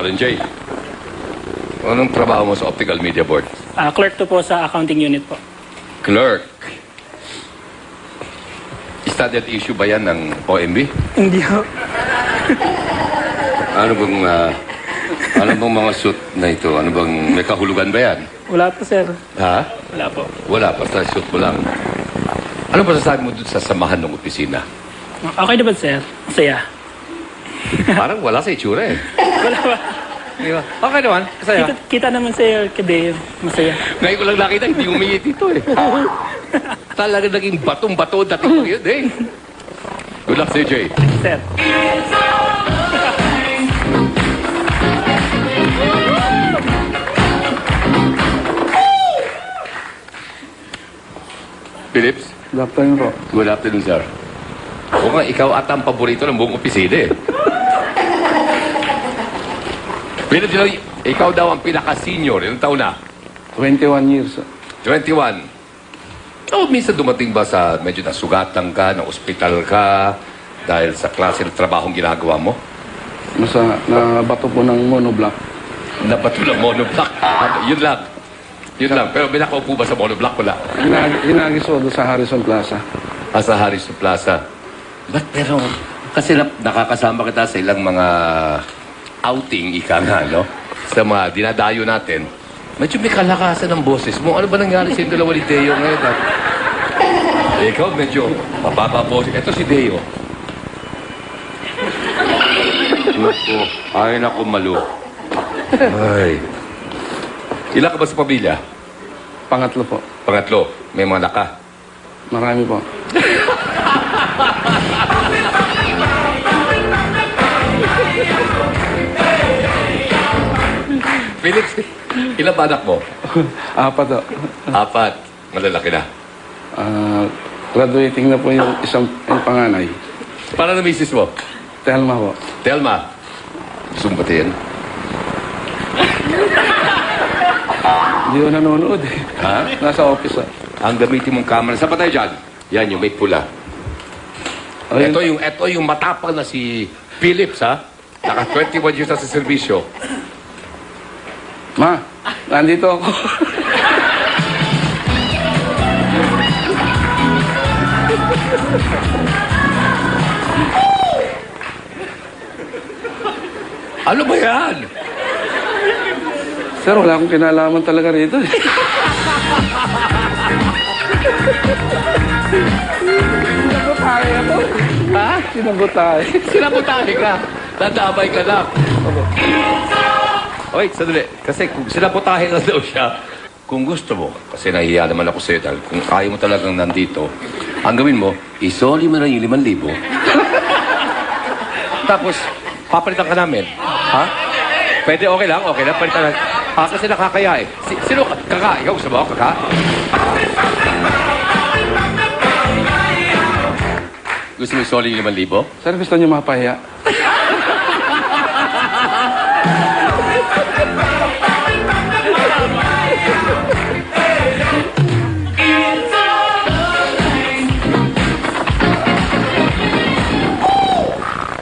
Darren J. Anong trabaho mo sa Optical Media Board? Clerk to po sa accounting unit po. Clerk. Studied issue ba yan ng OMB? Hindi po. Ano bang mga suit na ito? Ano bang, may kahulugan ba yan? Wala po, sir. Ha? Wala po. Wala, basta suit mo lang. Ano ba sasabi mo dun sa samahan ng opisina? Okay naman, sir. Masaya. Parang wala sa itsura eh. Wala ba? Di ba? Okay naman, kasaya. Kita naman, sir, kade. Masaya. Ngayon ko lang nakita, hindi umiit ito eh. Talaga naging batong-bato dating ko yun eh. Good luck, CJ. Sir. Phillips? Good afternoon po. Good afternoon, sir. O nga, ikaw ata ang paborito ng buong opisina eh. Pero ikaw daw ang pinaka-senior. Ilang taon na? 21 years. 21. O minsan dumating ba sa medyo nasugatan ka, na ospital ka, dahil sa klase ng trabahong ginagawa mo? Nabato po ng monoblock. Nabato ng monoblock. Yun lang. Yun lang. Pero binakaupo ba sa monoblock? Wala. Inagiso doon sa Harrison Plaza. Sa Harrison Plaza. But pero, kasi nakakasama kita sa ilang mga outing, ika nga, no? Sa mga dinadayo natin. Medyo may kalakasan ng boses mo. Ano ba nangyari sa yung dalawa ni Deo ngayon? Ikaw, medyo mababa boses. Ito si Deo. Naku, ay naku, malo. Ay. Ilan ka ba sa pamilya? Pangatlo po. Pangatlo. May mga naka. Marami po. Felix, ilan ba anak mo? Apat po. Apat. Malalaki na. Graduating na po yung yung panganay. Para na misis mo? Telma po. Telma. Gusto mo batiin? Hindi ko nanonood eh. Ha? Nasa office ah. Ang gamitin mong camera. Saan pa tayo dyan? Yan, yung may pula. Ayun. Ito yung matapang na si Phillips, ha? Naka 21 years na sa servisyo. Ma, nandito ako. Ano ba yan? Sir, wala akong kinalaman talaga rito eh. Sinabutahe ako. Ha? Sinabutahe. Sinabutahe ka. Dadamay ka lang. Wait, sandali. Kasi kung sinabutahe na daw siya, kung gusto mo, kasi nahihiya naman ako sa'yo dahil kung ayaw mo talagang nandito, ang gawin mo, isoli mo na yung 5,000. Tapos, papalitan ka namin. Ha? Pwede, okay lang, palitan lang. Kasi nakakaya eh. Sino ka? Kaka? Ikaw gusto mo? Kaka? Gusto mo isoli yung 5,000? Sir, gusto niyo mapahiya?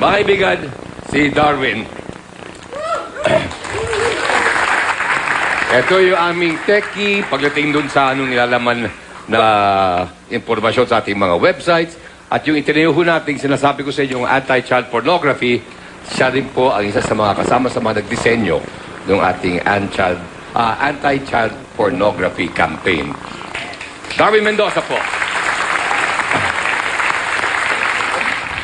Mga kaibigan, si Darwin. Ito yung aming techie pagdating dun sa anong nilalaman na impormasyon sa ating mga websites. At yung itinayo natin, sinasabi ko sa inyo, yung anti-child pornography, siya rin po ang isa sa mga kasama sa mga nagdisenyo ng ating anti-child pornography campaign. Darwin Mendoza po.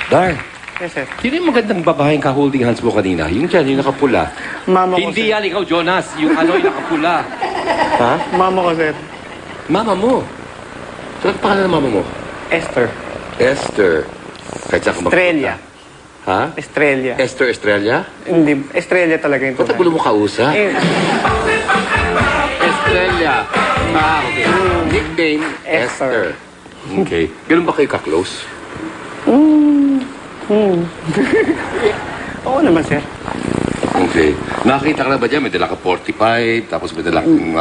Dar. Yes, sir. Sino yung magandang babaeng ka-holding hands mo kanina? Yung dyan, yung nakapula. Mama ko, Hindi sir. yan, ikaw, Jonas. Yung ano, yung nakapula. Ha? Mama ko, sir. Mama mo. So, ano pangalan ng mama mo? Esther. Esther. Kahit saan ka magpunta. Estrella. Ha? Estrella. Esther Estrella? Hindi, Estrella talaga yung Ba't ang gulo mo kausa? Eh, Estrella. Okay. Nickname, Esther. Esther. Okay. Ganun ba kayo ka-close? Oo naman, sir. Okay. Nakakita ka na ba dyan? May dala ka 45, tapos may dala kang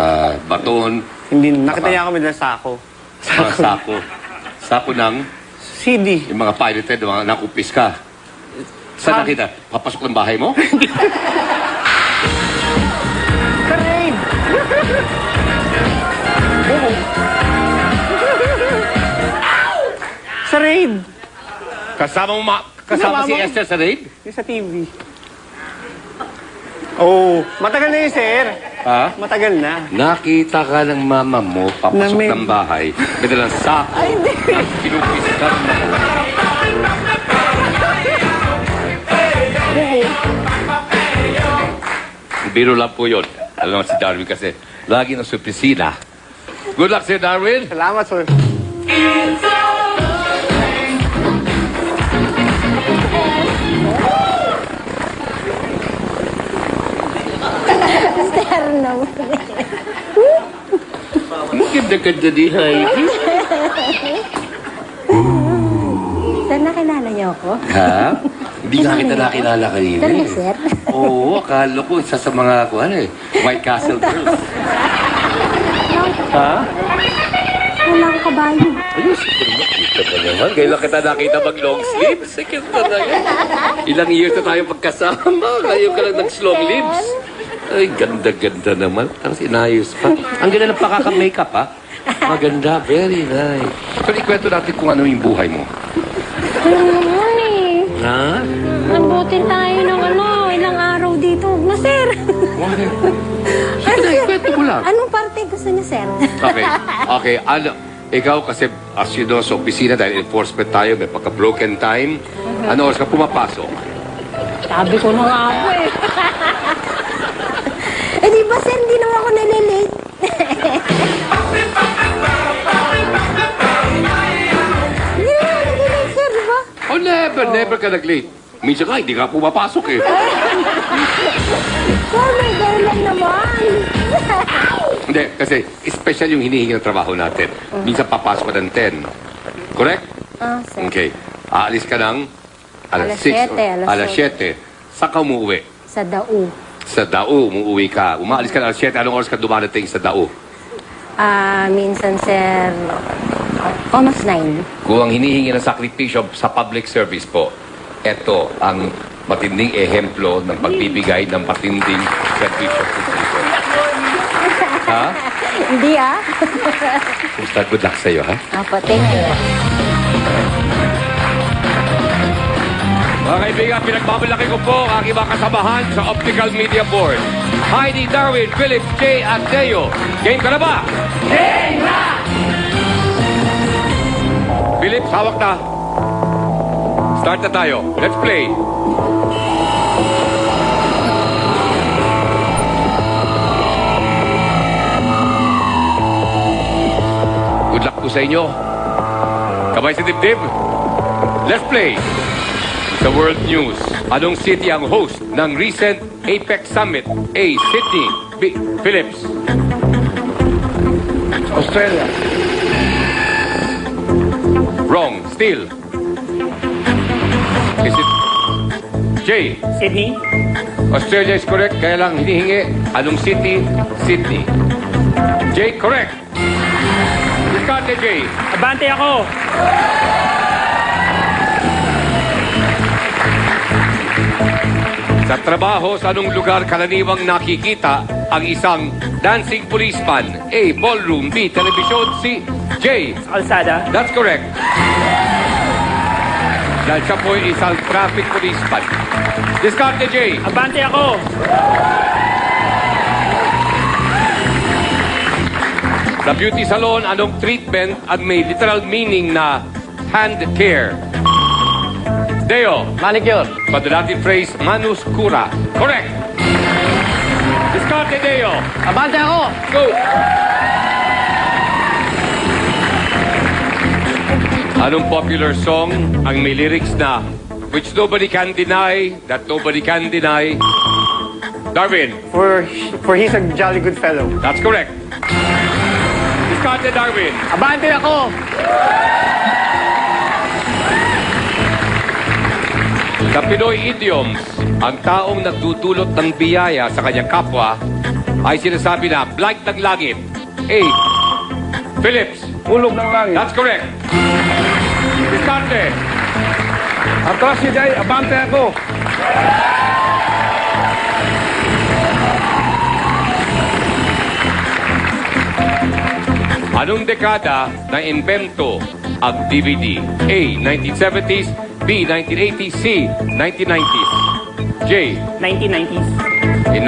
baton, Hindi, nakita niya ako may dalang sako. mga sako. Sako ng CD. yung mga pirated, mga nakupis ka. Saan nakita? Papasok ng bahay mo? Sa raid. Kasama si Kasama mo? Esther sa raid? Yung sa TV. Oh, matagal na yun, sir. Ha? Matagal na. Nakita ka ng mama mo, papasok Na may- ng bahay, may dalang sako. Ay, hindi. Kinupis ka Biro lang po yun. Alam mo si Darwin kasi, lagi na sa opisina. Good luck, Sir Darwin. Salamat, sir. Ang ganda-ganda ni Heidi. Sir, nakilala niyo ako? Ha? Hindi nga kita nakilala kanina. Talaga, eh. sir? Oo, akala ko isa sa mga White Castle Girls. Ha? Wala akong kabayo. Ayos, kita ba naman? Ngayon lang kita nakita mag-long sleeves. Second na yan. Ilang years na tayo magkasama. Ngayon ka lang nag-long sleeves. Ay, ganda-ganda naman. Tapos inayos pa. Ang ganda ng pakaka-makeup, ha? Maganda, very nice. So, ikwento natin kung ano yung buhay mo. Ano naman eh. Ha? Nabutin tayo ng ilang araw dito. Na, sir. Sige na, ikwento mo lang. Anong parte gusto niyo, sir? Okay. Okay. Ano, ikaw kasi, as you know, sa opisina, dahil enforcement tayo, may pagka-broken time. Ano oras ka pumapasok? Sabi ko na nga po eh. Eh, di ba, sir, hindi naman ako nalilate? Hindi naman ako nalilate, sir, di ba? Oh, never ka nag-late. Minsan ka, hindi ka pumapasok eh. Sir, may dahilan naman. Hindi, kasi special yung hinihingi ng trabaho natin. Minsan papasok ka ng 10. Correct? Ah, sir. Okay. Aalis ka ng alas Alas 6. 7, Alas 7. Saan ka umuwi? Sa Dau. Sa Dao, umuwi ka. Umaalis ka ng alas 7. Anong oras ka dumarating sa Dao? Minsan, sir, almost 9. Kung ang hinihingi ng sakripisyo sa public service po, ito ang matinding ehemplo ng pagbibigay ng matinding servisyo publiko. Ha? Hindi, ah. Kumusta? Good luck sa'yo, ha? Apo, thank you. Mga kaibigan, pinagbabalaki ko po ang aking mga kasamahan sa Optical Media Board. Heidi, Darwin, Philip, Jay, at Deo. Game ka na ba? Game na! Philip, hawak na. Start na tayo. Let's play. Good luck po sa inyo. Kamay sa dibdib. Let's play. Sa World News, anong city ang host ng recent APEC Summit? A. Sydney. B. Philips. Australia. Wrong. Still. Is it J? Sydney? Australia is correct, kaya lang hinihingi. Anong city? Sydney. J, correct. Discarte, J. Abante ako! Sa trabaho, sa anong lugar kalaniwang nakikita ang isang dancing policeman? A. Ballroom. B. Television. C. J. Sa kalsada? That's correct. Dahil siya po ay isang traffic policeman. Discarte, J. Abante ako! Sa beauty salon, anong treatment at may literal meaning na hand care? Deo. Manicure. Padalating phrase, manus cura. Correct. Discarte, Deo. Abante ako! Go. Anong popular song ang may lyrics na which nobody can deny, that nobody can deny? Darwin. For he's a jolly good fellow. That's correct. Discarte, Darwin. Abante ako! Sa Pinoy idioms, ang taong nagdudulot ng biyaya sa kanyang kapwa ay sinasabi na blight ng langit. A. Phillips. Ulog ng langit. That's correct. Discarte. Atras si Jay, abante ako. Anong dekada na invento ang DVD? A. 1970s, B. 1980s, C. 1990s. J. 1990s.